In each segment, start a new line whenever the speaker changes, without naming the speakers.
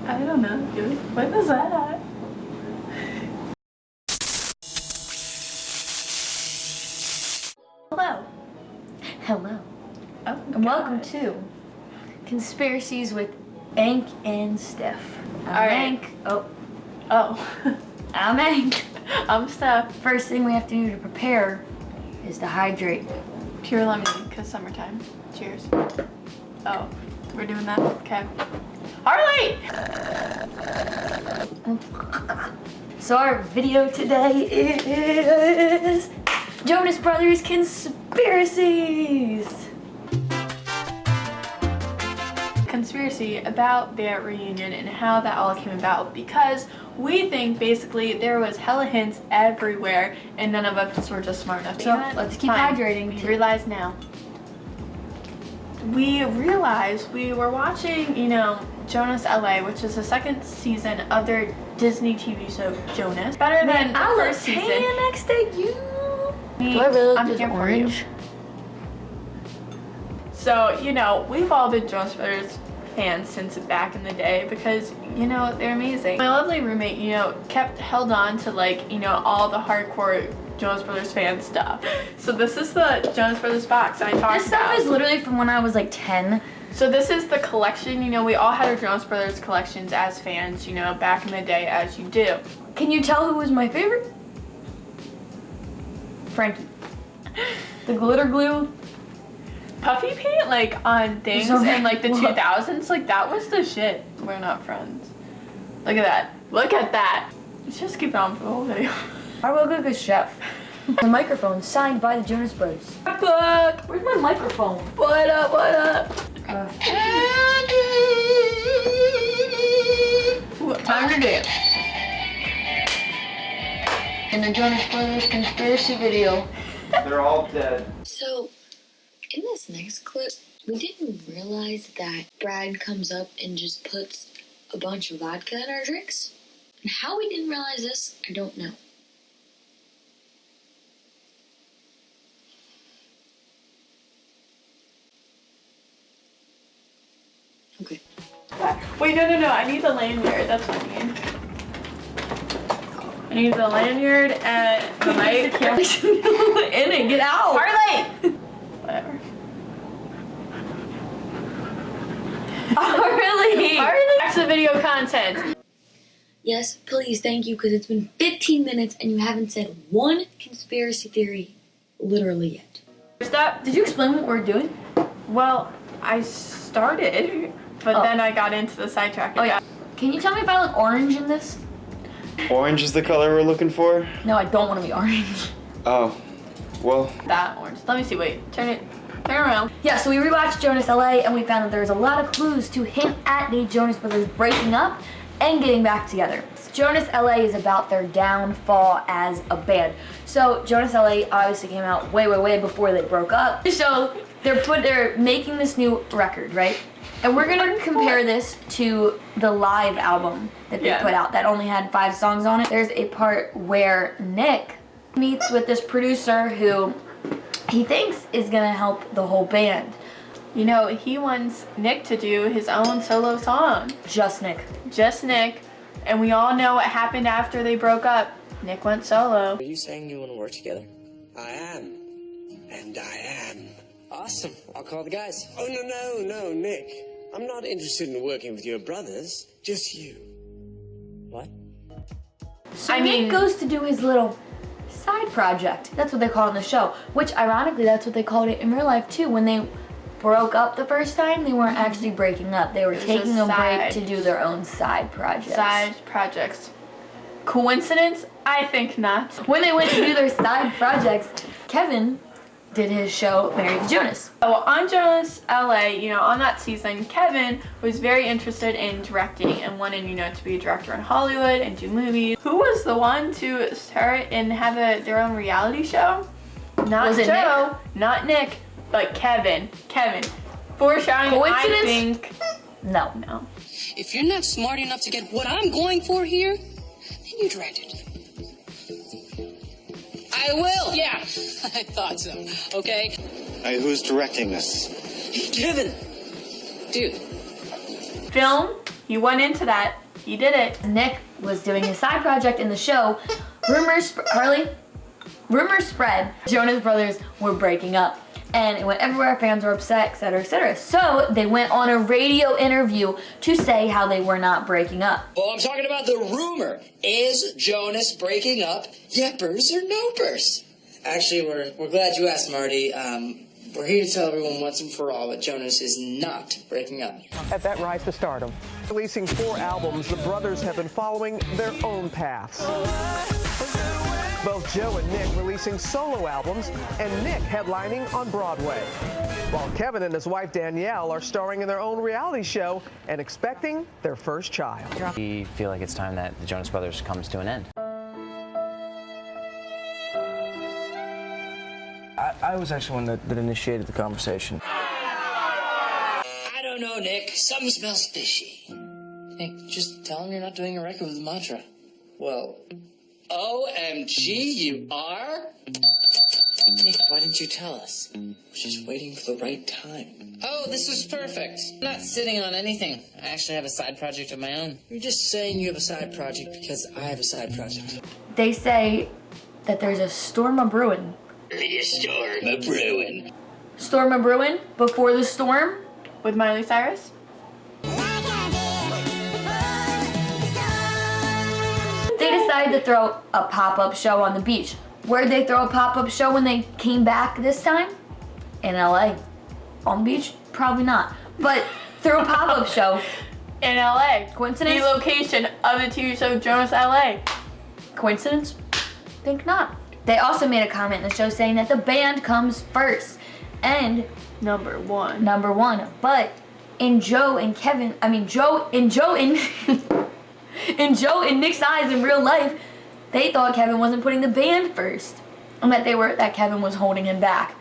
I don't know, dude. What is that?
Hello. Hello.
Oh,
and welcome to Conspiracies with Ank and Steph. I'm Ank.
Oh.
I'm Ank.
I'm Steph.
First thing we have to do to prepare is to hydrate.
Pure lemonade, because summertime. Cheers. Oh, we're doing that? Okay. Harley!
So our video today is Jonas Brothers Conspiracies.
Conspiracy about their reunion and how that all came about, because we think basically there was hella hints everywhere and none of us were just smart enough to
So let's keep hydrating.
We realize now. We realized we were watching, Jonas LA, which is the second season of their Disney TV show Jonas. Better than the first season.
Next to you.
Do
I really
I'm
like
here
this
for you.
orange?
So, we've all been Jonas Brothers fans since back in the day because, they're amazing. My lovely roommate, kept held on to all the hardcore Jonas Brothers fan stuff. So this is the Jonas Brothers box I talked about.
This stuff is literally from when I was like 10.
So this is the collection. We all had our Jonas Brothers collections as fans, back in the day, as you do.
Can you tell who was my favorite? Frankie. The glitter glue.
Puffy paint, on things
So-
in, the 2000s, that was the shit. We're not friends. Look at that. Look at that. Let's just keep it on for the whole video.
I will go good chef. The microphone signed by the Jonas Brothers.
Look.
Where's my microphone?
What up, what up? Time to dance.
In the Jonas Brothers conspiracy video.
They're all dead.
So, in this next clip, we didn't realize that Brad comes up and just puts a bunch of vodka in our drinks. And how we didn't realize this, I don't know. Okay.
Wait, no. I need the lanyard. That's what I need. I need the lanyard and the mic.
In it, get out.
Harley! Whatever.
Harley!
Back to the video content.
Yes, please, thank you, because it's been 15 minutes and you haven't said one conspiracy theory literally yet.
First up,
Did you explain what we're doing?
well, I started, but then I got into the sidetrack.
Oh yeah. Can you tell me if I look orange in this?
Orange is the color we're looking for?
No, I don't want to be orange.
Oh, well,
That orange. Let me see. Wait. Turn around.
Yeah, so we rewatched Jonas LA and we found that there's a lot of clues to hint at the Jonas Brothers breaking up and getting back together. Jonas LA is about their downfall as a band. So Jonas LA obviously came out way before they broke up. So they're making this new record, right? And we're gonna compare this to the live album that they put out that only had 5 songs on it. There's a part where Nick meets with this producer who he thinks is gonna help the whole band.
He wants Nick to do his own solo song.
Just Nick.
Just Nick. And we all know what happened after they broke up. Nick went solo.
Are you saying you want to work together? I am. And I am. Awesome. I'll call the guys. Oh, no, Nick. I'm not interested in working with your brothers. Just you. What?
So Nick goes to do his little side project. That's what they call it in the show. Which, ironically, that's what they called it in real life, too. When they broke up the first time, they weren't actually breaking up. They were taking a break to do their own side projects.
Side projects. Coincidence? I think not.
When they went to do their side projects, Kevin did his show Married to Jonas.
So on Jonas LA, on that season, Kevin was very interested in directing and wanted, to be a director in Hollywood and do movies. Who was the one to start and have their own reality show? Not
Was it
Joe, not Nick, but Kevin. Foreshadowing,
Coincidence?
I think.
No.
If you're not smart enough to get what I'm going for here, then you direct it. I will! Yeah, I thought so. Okay?
hey, who's directing this?
Kevin! Dude.
Film He went into that. He did it.
Nick was doing his side project in the show. Rumors spread Jonas Brothers were breaking up. And it went everywhere, fans were upset, etc., etc. So they went on a radio interview to say how they were not breaking up.
Oh, I'm talking about the rumor. Is Jonas breaking up? Yeppers or nopers? Actually, we're glad you asked, Marty. We're here to tell everyone once and for all that Jonas is not breaking up.
At that rise to stardom. Releasing 4 albums, the brothers have been following their own paths. Both Joe and Nick releasing solo albums, and Nick headlining on Broadway. While Kevin and his wife Danielle are starring in their own reality show and expecting their first child.
We feel like it's time that the Jonas Brothers comes to an end.
I was actually one that initiated the conversation.
I don't know, Nick. Something smells fishy. Nick, just tell him you're not doing a record with the mantra. Well, OMG, you are? Nick, why didn't you tell us? We're just waiting for the right time.
Oh, this was perfect. I'm not sitting on anything. I actually have a side project of my own.
You're just saying you have a side project because I have a side project.
They say that there's a storm a brewing.
The storm a brewing.
Storm a brewing before the storm.
With Miley Cyrus.
They decided to throw a pop-up show on the beach. Where'd they throw a pop-up show when they came back this time? In LA. On the beach? Probably not. But threw a pop-up show.
In LA.
Coincidence?
The location of the TV show Jonas LA.
Coincidence? Think not. They also made a comment in the show saying that the band comes first and
Number one.
But in Joe and Nick's eyes in real life, they thought Kevin wasn't putting the band first, and that Kevin was holding them back.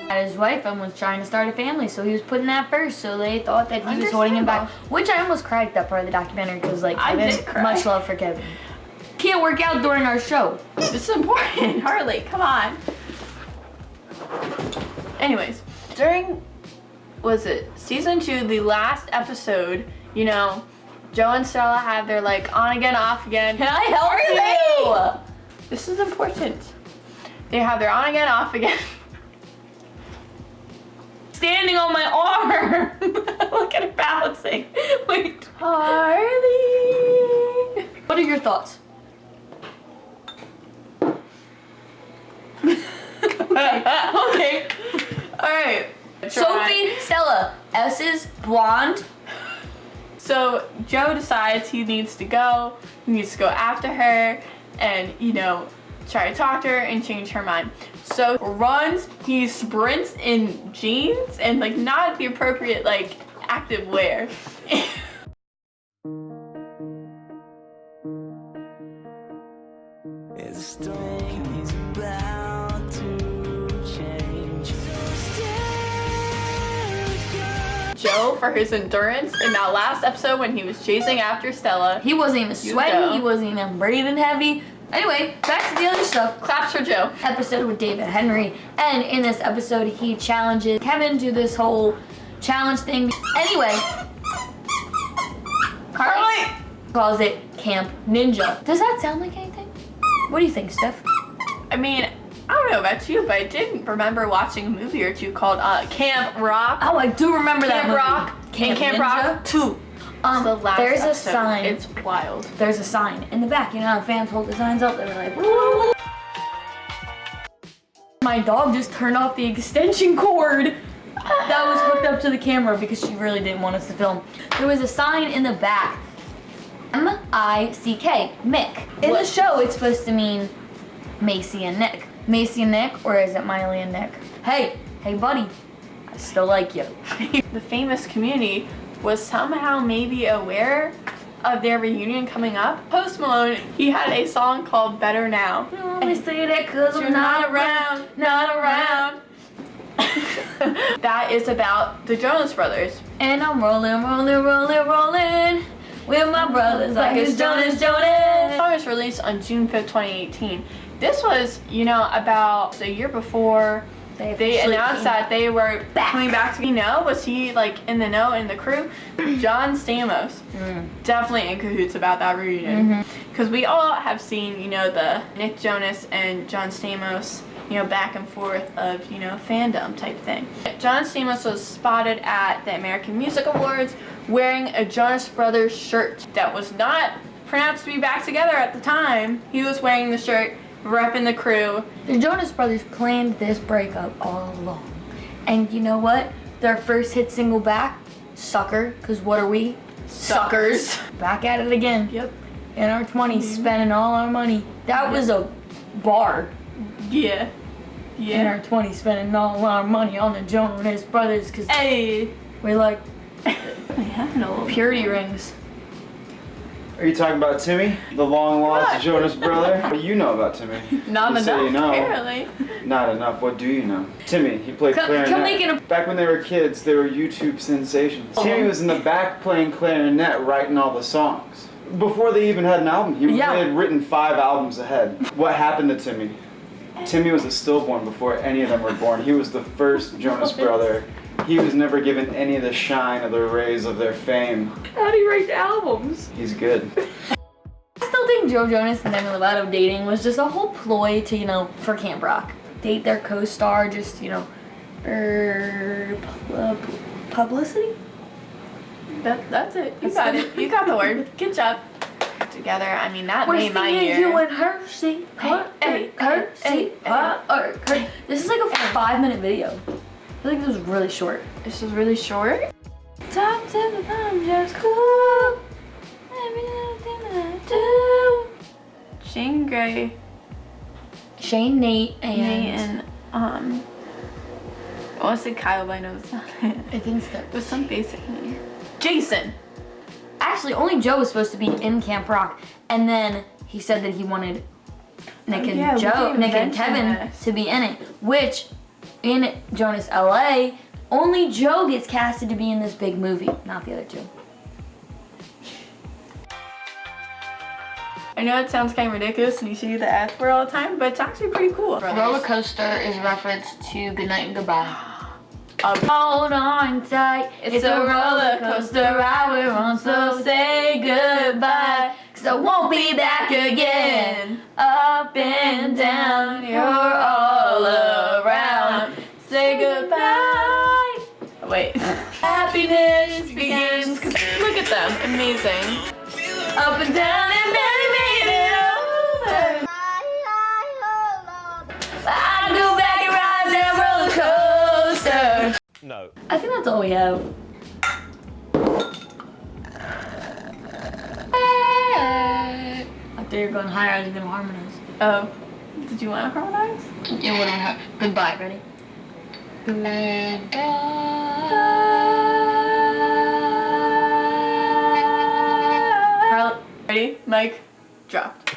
And his wife was trying to start a family, so he was putting that first. So they thought that he was holding him back, which I almost cried at that part of the documentary because, like,
I
Kevin,
did cry.
much love for Kevin. Can't work out during our show.
This is important, Harley. Come on. Anyways, during season 2, the last episode, you know, Joe and Stella have their like on again, off again.
Can I help you?
This is important. They have their on again, off again.
Standing on my arm. Look at it balancing. Wait.
Harley.
What are your thoughts?
Okay. All right.
Sophie, Stella, S's blonde.
So Joe decides he needs to go. He needs to go after her and, you know, try to talk to her and change her mind. So he sprints in jeans and like not the appropriate like active wear. Joe for his endurance in that last episode when he was chasing after Stella.
He wasn't even sweating, he wasn't even breathing heavy. Anyway, back to the other stuff.
Claps for Joe.
Episode with David Henry, and in this episode he challenges Kevin to this whole challenge thing. Anyway, Carly calls it Camp Ninja. Does that sound like anything? What do you think, Steph?
I mean, I don't know about you, but I did remember watching a movie or two called Camp Rock.
Oh, I do remember that movie.
Camp Rock 2. The last
there's
episode.
a sign.
It's wild.
There's a sign in the back. You know how fans hold the signs up? They were like, woo. My dog just turned off the extension cord that was hooked up to the camera because she really didn't want us to film. There was a sign in the back. M-I-C-K, Mick. In the show, it's supposed to mean Macy and Nick. Macy and Nick, or is it Miley and Nick? Hey buddy, I still like you.
The famous community was somehow maybe aware of their reunion coming up. Post Malone, he had a song called Better Now.
You only say that cause
You're
I'm
not around. That is about the Jonas Brothers.
And I'm rolling with my brothers like it's Jonas.
The song was released on June 5th, 2018. This was, you know, about a year before They announced that they were coming back to, was he like in the know in the crew? John Stamos, definitely in cahoots about that reunion. Because we all have seen, the Nick Jonas and John Stamos, back and forth of, fandom type thing. John Stamos was spotted at the American Music Awards wearing a Jonas Brothers shirt that was not pronounced to be back together at the time. He was wearing the shirt, repping the crew.
The Jonas Brothers planned this breakup all along. And you know what? Their first hit single back, Sucker, because what are we? Suckers. Back at it again.
Yep.
In our 20s, spending all our money. That was a bar.
Yeah.
In our 20s, spending all our money on the Jonas Brothers, because we like
I have no
purity rings.
Are you talking about Timmy, the long-lost Jonas brother? What do you know about Timmy?
Not
You
enough,
say you know.
apparently.
Not enough. What do you know? Timmy, he played clarinet. Back when they were kids, they were YouTube sensations. Timmy was in the back playing clarinet, writing all the songs. Before they even had an album, they had written 5 albums ahead. What happened to Timmy? Timmy was a stillborn before any of them were born. He was the first Jonas brother. He was never given any of the shine or the rays of their fame.
How do you write albums?
He's good.
I still think Joe Jonas and Demi Lovato dating was just a whole ploy to, for Camp Rock. Date their co-star just, for publicity?
That's it. You got it. You got the word. Good job. Together, I mean, that made my year.
You and her, see, This is like a 5-minute video. I feel like this was really short.
This was really short? Top to the bottom, just cool. Every little thing that I do. Shane Gray.
Shane, Nate, and
I want to say Kyle, but I know it's not it.
I think so.
It was some basic name. Jason.
Actually, only Joe was supposed to be in Camp Rock, and then he said that he wanted Nick and Kevin to be in it, which in Jonas LA, only Joe gets casted to be in this big movie, not the other two.
I know it sounds kind of ridiculous and you see the ads for it all the time, but it's actually pretty cool.
Roller coaster is a reference to Goodnight and Goodbye. Hold on tight, it's a roller coaster ride we're on, so say goodbye, 'cause I won't be back again. Up and down, you're all around. Say goodbye.
Wait. Happiness begins. Look at them, amazing.
Up and down and barely made it over. I'll go back and ride that roller coaster.
No.
I think that's all we have. I thought you were going higher, I was going to harmonize.
Oh, did you want to harmonize?
It wouldn't have. Goodbye, ready?
Ready? Mic, dropped.